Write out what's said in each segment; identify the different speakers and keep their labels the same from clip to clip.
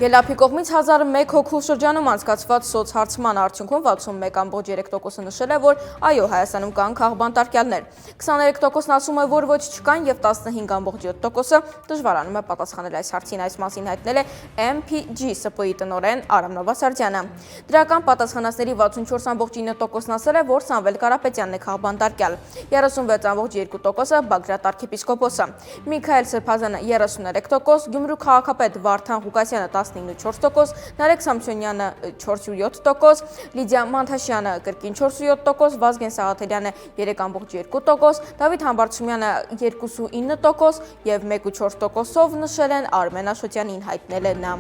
Speaker 1: Ելափի կողմից 1001 հոգու շրջանում անցկացված սոցհարցման արդյունքում 61.3%-ը նշել է, որ այո, Հայաստանում կան քաղբանտարկյալներ։ 23%-ն ասում է, որ ոչ չկան եւ 15.7%-ը դժվարանում է պատասխանել այս հարցին։ Այս մասին հայտնել է MPG ՍՊ-ի տնօրեն Արամ Նովասարդյանը։ Դրական պատասխանածների 64.9%-ն ասել է, որ Սամվել Կարապետյանն է քաղբանտարկյալ, 36.2%-ը Բագրատ arczepiskopos-ը, Միքայել Սրբազանը 33%, Գյումրու քաղաքապետ Վարդան Ղուկասյանը 19.4%, Նարեկ Սամսոնյանը 4.7%, Լիդիա Մանթաշյանը կրկին 4.7%, Վազգեն Սաղաթելյանը 3.2%, Դավիթ Համբարձումյանը 2.9% եւ 1.4%-ով նշել են Արմեն Աշոտյանին, հայտնել է նա։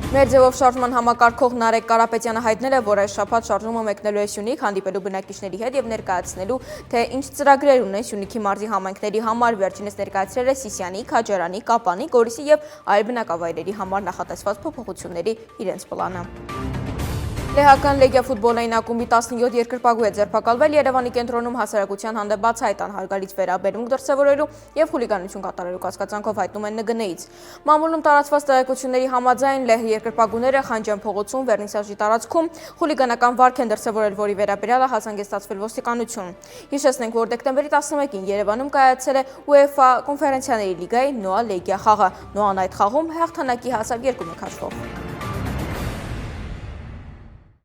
Speaker 1: Մեր ձևով շարժման համակարգող Նարեկ Կարապետյանը հայտնել է, որ այս շաբաթ շարժումը մեկնելու է Սյունիք, հանդիպելու բնակիչների հետ եւ ներկայացնելու, թե ինչ ծրագրեր ունեն Սյունիքի մարզի համայնքների համար, վերջինս ներկայացրել է Սիսիանի, Քաջարանի, Կապանի, Գորիսի եւ այլ բնակավայրերի համար նախատեսված փոփոխությունների իրենց պլանը։ Լեհական Լեգիա ֆուտբոլային ակումբի 17 երկրպագու է ձերբակալվել Երևանի կենտրոնում հասարակության հանդեպ բացահայտ հարգալից վերաբերմունք դրսևորելու եւ խուլիգանություն կատարելու կասկածանքով հայտնում են ՆԳՆ-ից։ Մամուլում տարածված տեղեկությունների համաձայն Լեհ երկրպագուները Խանջյան փողոցում Վերնիսաժի տարածքում խուլիգանական վարք են դրսևորել, որի վերաբերյալ է հազանգստացվել ոստիկանություն։ Հիշեցնենք, որ դեկտեմբերի 11-ին Երևանում կայացել է UEFA կոնֆերենցիաների լիգայի Նոա Լեգիա խաղը։ Նոան այդ խաղում հաղթանակի հասավ 2-1 հաշվով։